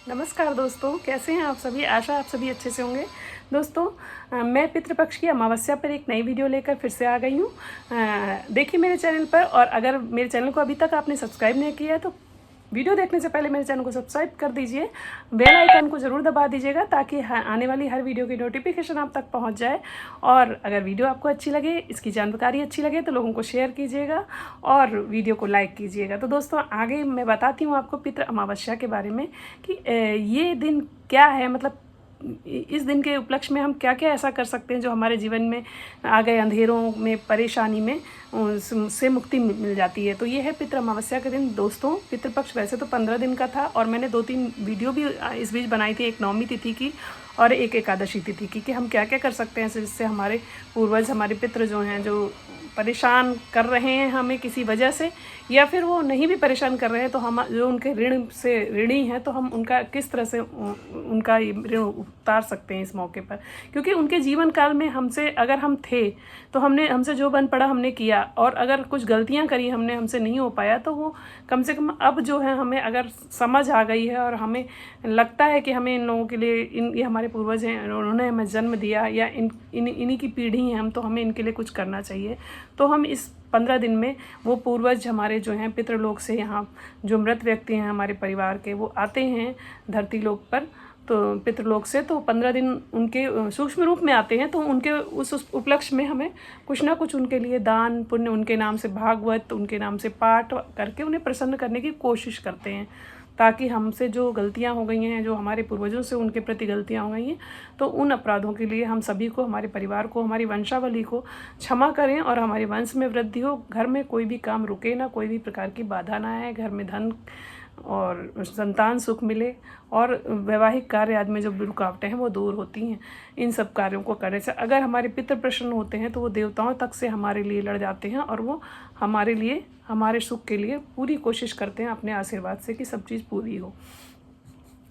नमस्कार दोस्तों, कैसे हैं आप सभी। आशा आप सभी अच्छे से होंगे। दोस्तों, मैं पितृपक्ष की अमावस्या पर एक नई वीडियो लेकर फिर से आ गई हूँ। देखिए मेरे चैनल पर, और अगर मेरे चैनल को अभी तक आपने सब्सक्राइब नहीं किया है तो वीडियो देखने से पहले मेरे चैनल को सब्सक्राइब कर दीजिए, बेल आइकन को ज़रूर दबा दीजिएगा ताकि आने वाली हर वीडियो की नोटिफिकेशन आप तक पहुंच जाए। और अगर वीडियो आपको अच्छी लगे, इसकी जानकारी अच्छी लगे तो लोगों को शेयर कीजिएगा और वीडियो को लाइक कीजिएगा। तो दोस्तों, आगे मैं बताती हूँ आपको पितृ अमावस्या के बारे में कि ये दिन क्या है, मतलब इस दिन के उपलक्ष्य में हम क्या क्या ऐसा कर सकते हैं जो हमारे जीवन में आ गए अंधेरों में, परेशानी में से मुक्ति मिल जाती है। तो ये है पितृ अमावस्या के दिन। दोस्तों, पितृपक्ष वैसे तो 15 दिन का था और मैंने 2-3 वीडियो भी इस बीच बनाई थी, एक नवमी तिथि की और एक एकादशी तिथि की, कि हम क्या क्या कर सकते हैं जिससे हमारे पूर्वज, हमारे पितृ जो हैं, जो परेशान कर रहे हैं हमें किसी वजह से, या फिर वो नहीं भी परेशान कर रहे हैं तो हम जो उनके ऋण से ऋणी हैं तो हम उनका किस तरह से उनका ऋण उतार सकते हैं इस मौके पर। क्योंकि उनके जीवन काल में हमसे अगर हम थे तो हमसे जो बन पड़ा हमने किया, और अगर कुछ गलतियां करी हमसे नहीं हो पाया, तो वो कम से कम अब जो है हमें अगर समझ आ गई है और हमें लगता है कि हमें इन लोगों के लिए, ये हमारे पूर्वज हैं, उन्होंने हमें जन्म दिया या इन्हीं की पीढ़ी हैं हम, तो हमें इनके लिए कुछ करना चाहिए। तो हम इस 15 दिन में वो पूर्वज हमारे जो हैं पितृलोक से, यहाँ जो मृत व्यक्ति हैं हमारे परिवार के, वो आते हैं धरती लोक पर, तो पितृलोक से, तो 15 दिन उनके सूक्ष्म रूप में आते हैं। तो उनके उस उपलक्ष्य में हमें कुछ ना कुछ उनके लिए दान पुण्य, उनके नाम से भागवत, उनके नाम से पाठ करके उन्हें प्रसन्न करने की कोशिश करते हैं, ताकि हमसे जो गलतियां हो गई हैं, जो हमारे पूर्वजों से उनके प्रति गलतियां हो गई हैं, तो उन अपराधों के लिए हम सभी को, हमारे परिवार को, हमारी वंशावली को क्षमा करें और हमारे वंश में वृद्धि हो, घर में कोई भी काम रुके ना, कोई भी प्रकार की बाधा ना आए, घर में धन और संतान सुख मिले, और वैवाहिक कार्य आदि में जो रुकावटें हैं वो दूर होती हैं। इन सब कार्यों को करने से अगर हमारे पितृ प्रसन्न होते हैं तो वो देवताओं तक से हमारे लिए लड़ जाते हैं, और वो हमारे लिए, हमारे सुख के लिए पूरी कोशिश करते हैं अपने आशीर्वाद से कि सब चीज़ पूरी हो।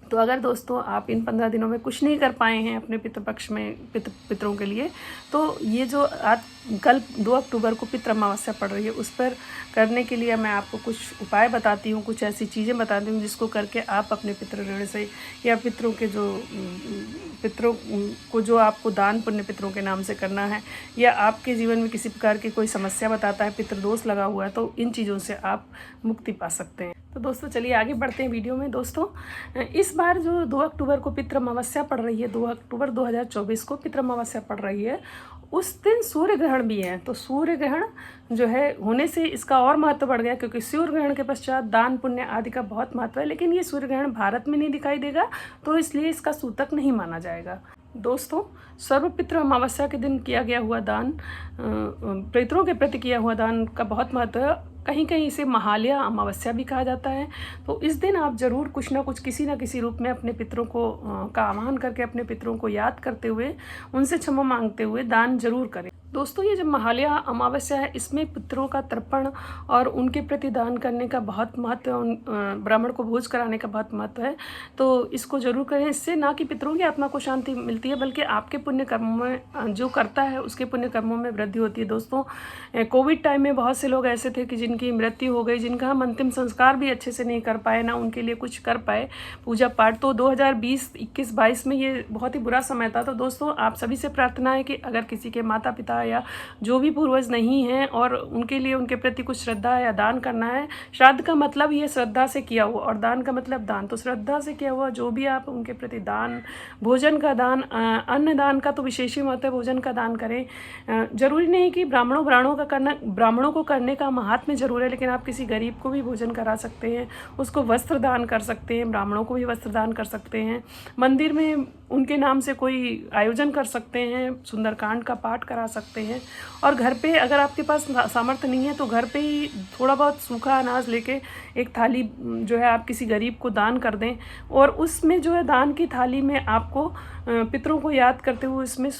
तो अगर दोस्तों आप इन 15 दिनों में कुछ नहीं कर पाए हैं अपने पितृपक्ष में पितरों के लिए, तो ये जो आज कल 2 अक्टूबर को पितृ अमावस्या पड़ रही है, उस पर करने के लिए मैं आपको कुछ उपाय बताती हूँ, कुछ ऐसी चीज़ें बताती हूँ जिसको करके आप अपने पितृ ऋण से, या पितरों को जो आपको दान पुण्य पितरों के नाम से करना है, या आपके जीवन में किसी प्रकार की कोई समस्या बताता है, पितृदोष लगा हुआ है, तो इन चीज़ों से आप मुक्ति पा सकते हैं। तो दोस्तों चलिए आगे बढ़ते हैं वीडियो में। दोस्तों, इस बार जो 2 अक्टूबर को पितृ अमावस्या पड़ रही है, 2 अक्टूबर 2024 को पितृ अमावस्या पड़ रही है, उस दिन सूर्य ग्रहण भी है। तो सूर्य ग्रहण जो है होने से इसका और महत्व बढ़ गया, क्योंकि सूर्य ग्रहण के पश्चात दान पुण्य आदि का बहुत महत्व है, लेकिन ये सूर्य ग्रहण भारत में नहीं दिखाई देगा, तो इसलिए इसका सूतक नहीं माना जाएगा। दोस्तों, सर्वपितृ अमावस्या के दिन किया गया हुआ दान, पितरों के प्रति किया हुआ दान का बहुत महत्व है। कहीं कहीं इसे महालया अमावस्या भी कहा जाता है। तो इस दिन आप ज़रूर कुछ ना कुछ, किसी ना किसी रूप में अपने पितरों को का आह्वान करके, अपने पितरों को याद करते हुए, उनसे क्षमा मांगते हुए दान जरूर करें। दोस्तों, ये जो महालया अमावस्या है, इसमें पितरों का तर्पण और उनके प्रति दान करने का बहुत महत्व, ब्राह्मण को भोज कराने का बहुत महत्व है। तो इसको जरूर करें। इससे ना कि पितरों की आत्मा को शांति मिलती है, बल्कि आपके पुण्य कर्मों में जो करता है उसके पुण्य कर्मों में वृद्धि होती है। दोस्तों, कोविड टाइम में बहुत से लोग ऐसे थे कि जिनकी मृत्यु हो गई, जिनका हम अंतिम संस्कार भी अच्छे से नहीं कर पाए, ना उनके लिए कुछ कर पाए पूजा पाठ। तो 2020, 21, 22 में ये बहुत ही बुरा समय था। तो दोस्तों, आप सभी से प्रार्थना है कि अगर किसी के माता पिता या जो भी पूर्वज नहीं हैं और उनके लिए, उनके प्रति कुछ श्रद्धा या दान करना है, श्राद्ध का मतलब ये श्रद्धा से किया हुआ, और दान का मतलब दान, तो श्रद्धा से किया हुआ जो भी आप उनके प्रति दान, भोजन का दान, अन्न दान का तो विशेष ही महत्व है, भोजन का दान करें। जरूरी नहीं कि ब्राह्मणों को करने का महात्म्य जरूर है, लेकिन आप किसी गरीब को भी भोजन करा सकते हैं, उसको वस्त्र दान कर सकते हैं, ब्राह्मणों को भी वस्त्र दान कर सकते हैं, मंदिर में उनके नाम से कोई आयोजन कर सकते हैं, सुंदरकांड का पाठ करा सकते हैं, और घर पे अगर आपके पास सामर्थ्य नहीं है तो घर पे ही थोड़ा बहुत सूखा अनाज लेके एक थाली जो है आप किसी गरीब को दान कर दें, और उसमें जो है दान की थाली में आपको पितरों को याद करते हुए इसमें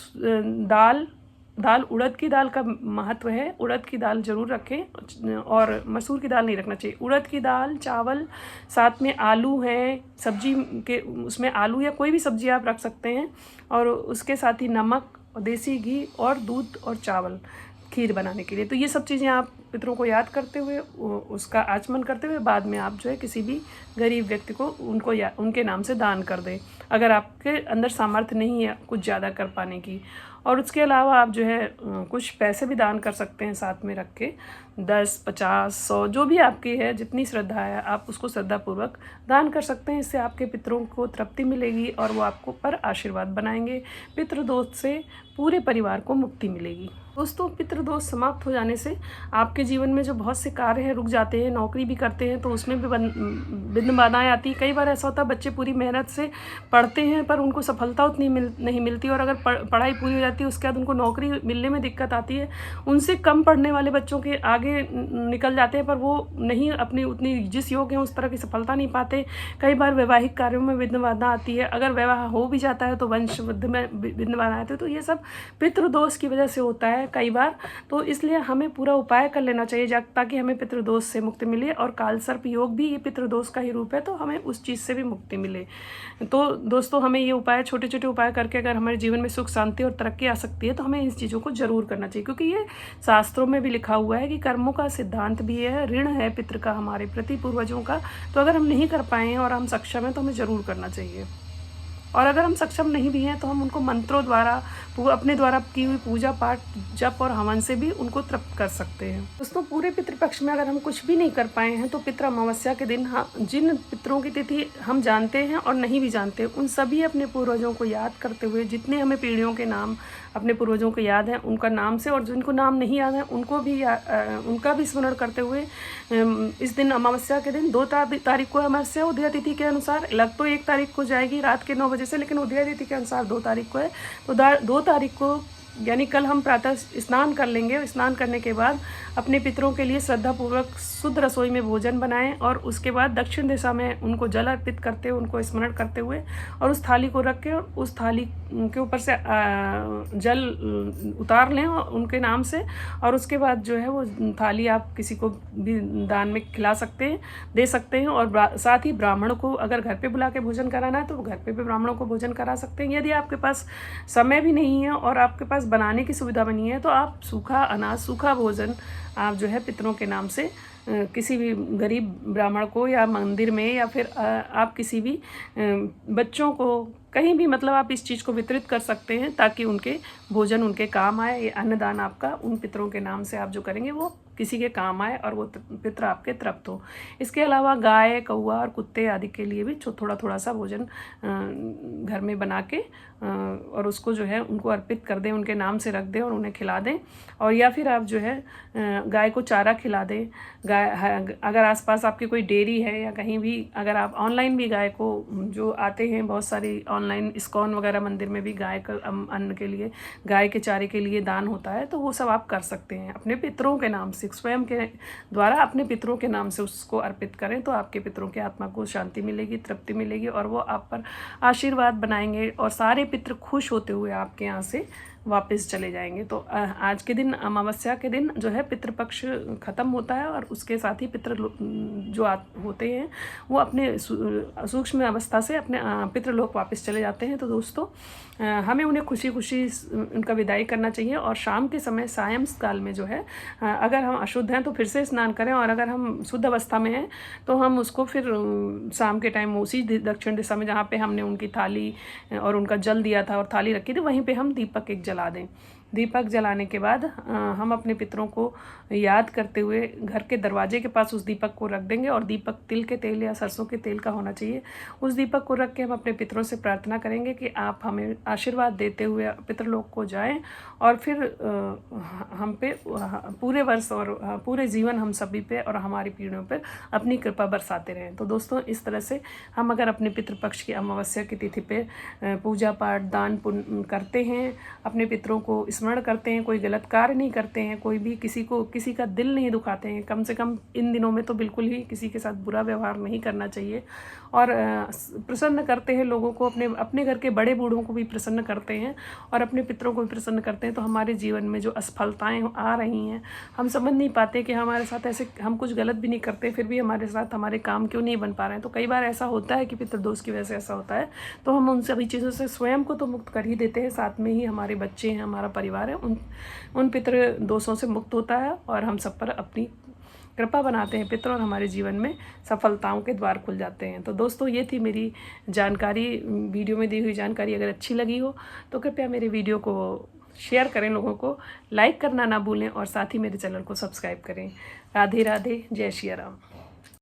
दाल उड़द की दाल का महत्व है, उड़द की दाल जरूर रखें, और मसूर की दाल नहीं रखना चाहिए। उड़द की दाल, चावल, साथ में आलू है, सब्जी के उसमें आलू या कोई भी सब्जी आप रख सकते हैं, और उसके साथ ही नमक, देसी घी और दूध और चावल खीर बनाने के लिए। तो ये सब चीज़ें आप पितरों को याद करते हुए, उसका आचमन करते हुए बाद में आप जो है किसी भी गरीब व्यक्ति को उनके नाम से दान कर दें, अगर आपके अंदर सामर्थ्य नहीं है कुछ ज़्यादा कर पाने की। और उसके अलावा आप जो है कुछ पैसे भी दान कर सकते हैं साथ में रख के, 10, 50, 100 जो भी आपकी है, जितनी श्रद्धा है आप उसको श्रद्धापूर्वक दान कर सकते हैं। इससे आपके पितरों को तृप्ति मिलेगी और वो आपको पर आशीर्वाद बनाएंगे। पितृदोष से पूरे परिवार को मुक्ति मिलेगी। दोस्तों, पितृदोष समाप्त हो जाने से आपके जीवन में जो बहुत से कार्य हैं रुक जाते हैं। नौकरी भी करते हैं तो उसमें भी विघ्न बाधाएं आती है। कई बार ऐसा होता है बच्चे पूरी मेहनत से पढ़ते हैं पर उनको सफलता उतनी नहीं मिलती, और अगर पढ़ाई पूरी हो जाती है उसके बाद उनको नौकरी मिलने में दिक्कत आती है। उनसे कम पढ़ने वाले बच्चों के आगे निकल जाते हैं पर वो नहीं अपनी उतनी जिस योग्य हैं उस तरह की सफलता नहीं पाते। कई बार वैवाहिक कार्यों में विघ्न बाधा आती है। अगर विवाह हो भी जाता है तो वंश वृद्धि में विघ्न बाधा आती है। तो ये सब पितृदोष की वजह से होता है कई बार। तो इसलिए हमें पूरा उपाय कर लेना चाहिए ताकि हमें पितृदोष से मुक्ति मिले। और कालसर्प योग भी ये पितृदोष का ही रूप है, तो हमें उस चीज़ से भी मुक्ति मिले। तो दोस्तों, हमें ये उपाय, छोटे छोटे उपाय करके अगर हमारे जीवन में सुख शांति और तरक्की आ सकती है तो हमें इन चीज़ों को जरूर करना चाहिए, क्योंकि ये शास्त्रों में भी लिखा हुआ है कि कर्मों का सिद्धांत भी है, ऋण है पितृ का हमारे प्रति पूर्वजों का। तो अगर हम नहीं कर पाए हैं और हम सक्षम हैं तो हमें ज़रूर करना चाहिए। और अगर हम सक्षम नहीं भी हैं तो हम उनको मंत्रों द्वारा, अपने द्वारा की हुई पूजा पाठ, जप और हवन से भी उनको तृप्त कर सकते हैं। दोस्तों, पूरे पितृपक्ष में अगर हम कुछ भी नहीं कर पाए हैं तो पितृ अमावस्या के दिन जिन पितरों की तिथि हम जानते हैं और नहीं भी जानते, उन सभी अपने पूर्वजों को याद करते हुए, जितने हमें पीढ़ियों के नाम अपने पूर्वजों को याद हैं उनका नाम से, और जिनको नाम नहीं याद है उनको भी उनका भी स्मरण करते हुए इस दिन अमावस्या के दिन 2 तारीख को अमावस्या उदय तिथि के अनुसार, लग तो 1 तारीख को जाएगी रात के 9 बजे से, लेकिन उदय तिथि के अनुसार 2 तारीख को है। तो 2 तारीख को यानी कल हम प्रातः स्नान कर लेंगे। स्नान करने के बाद अपने पितरों के लिए श्रद्धापूर्वक शुद्ध रसोई में भोजन बनाएं और उसके बाद दक्षिण दिशा में उनको जल अर्पित करते हुए, उनको स्मरण करते हुए, और उस थाली को रख के उस थाली के ऊपर से जल उतार लें उनके नाम से। और उसके बाद जो है वो थाली आप किसी को भी दान में खिला सकते हैं, दे सकते हैं। और साथ ही ब्राह्मण को अगर घर पे बुला के भोजन कराना है तो घर पे भी ब्राह्मणों को भोजन करा सकते हैं। यदि आपके पास समय भी नहीं है और आपके पास बनाने की सुविधा बनी है तो आप सूखा अनाज, सूखा भोजन आप जो है पितरों के नाम से किसी भी गरीब ब्राह्मण को या मंदिर में, या फिर आप किसी भी बच्चों को कहीं भी, मतलब आप इस चीज़ को वितरित कर सकते हैं ताकि उनके भोजन उनके काम आए। ये अन्नदान आपका उन पितरों के नाम से आप जो करेंगे वो किसी के काम आए और वो पितर आपके तृप्त हो। इसके अलावा गाय, कौआ और कुत्ते आदि के लिए भी थोड़ा थोड़ा सा भोजन घर में बना के और उसको जो है उनको अर्पित कर दें, उनके नाम से रख दें और उन्हें खिला दें। और या फिर आप जो है गाय को चारा खिला दें। गाय, अगर आसपास आपकी कोई डेयरी है या कहीं भी, अगर आप ऑनलाइन भी गाय को, जो आते हैं बहुत सारी ऑनलाइन, इस्कॉन वगैरह मंदिर में भी गाय का अन्न के लिए, गाय के चारे के लिए दान होता है, तो वो सब आप कर सकते हैं अपने पितरों के नाम से। स्वयं के द्वारा अपने पितरों के नाम से उसको अर्पित करें तो आपके पितरों की आत्मा को शांति मिलेगी, तृप्ति मिलेगी और वो आप पर आशीर्वाद बनाएंगे और सारे पितृ खुश होते हुए आपके यहाँ से वापस चले जाएंगे। तो आज के दिन, अमावस्या के दिन जो है पितृपक्ष खत्म होता है और उसके साथ ही पितृ जो होते हैं वो अपने सूक्ष्म अवस्था से अपने पितृलोक वापस चले जाते हैं। तो दोस्तों, हमें उन्हें खुशी खुशी उनका विदाई करना चाहिए। और शाम के समय, सायं काल में जो है, अगर हम अशुद्ध हैं तो फिर से स्नान करें, और अगर हम शुद्ध अवस्था में हैं तो हम उसको फिर शाम के टाइम उसी दक्षिण दिशा में जहाँ पे हमने उनकी थाली और उनका जल दिया था और थाली रखी थी, वहीं पे हम दीपक एक जला दें। दीपक जलाने के बाद हम अपने पितरों को याद करते हुए घर के दरवाजे के पास उस दीपक को रख देंगे। और दीपक तिल के तेल या सरसों के तेल का होना चाहिए। उस दीपक को रख के हम अपने पितरों से प्रार्थना करेंगे कि आप हमें आशीर्वाद देते हुए पितरलोक को जाएं और फिर हम पे पूरे वर्ष और पूरे जीवन हम सभी पे और हमारी पीढ़ियों पर अपनी कृपा बरसाते रहें। तो दोस्तों, इस तरह से हम अगर अपने पितृपक्ष की अमावस्या की तिथि पे पूजा पाठ, दान पुण्य करते हैं, अपने पितरों को स्मरण करते हैं, कोई गलत कार्य नहीं करते हैं, कोई भी किसी का दिल नहीं दुखाते हैं, कम से कम इन दिनों में तो बिल्कुल ही किसी के साथ बुरा व्यवहार नहीं करना चाहिए, और प्रसन्न करते हैं लोगों को, अपने घर के बड़े बूढ़ों को भी प्रसन्न करते हैं और अपने पितरों को भी प्रसन्न करते हैं, तो हमारे जीवन में जो असफलताएं आ रही हैं, हम समझ नहीं पाते कि हमारे साथ ऐसे, हम कुछ गलत भी नहीं करते फिर भी हमारे साथ हमारे काम क्यों नहीं बन पा रहे हैं। तो कई बार ऐसा होता है कि पितृदोष की वजह से ऐसा होता है, तो हम उन सभी चीज़ों से स्वयं को तो मुक्त कर ही देते हैं, साथ में ही हमारे बच्चे हैं, हमारा परिवार है उन पितृ दोषों से मुक्त होता है और हम सब पर अपनी कृपा बनाते हैं पितर और हमारे जीवन में सफलताओं के द्वार खुल जाते हैं। तो दोस्तों ये थी मेरी जानकारी, वीडियो में दी हुई जानकारी। अगर अच्छी लगी हो तो कृपया मेरे वीडियो को शेयर करें, लोगों को लाइक करना ना भूलें और साथ ही मेरे चैनल को सब्सक्राइब करें। राधे राधे, जय श्री राम।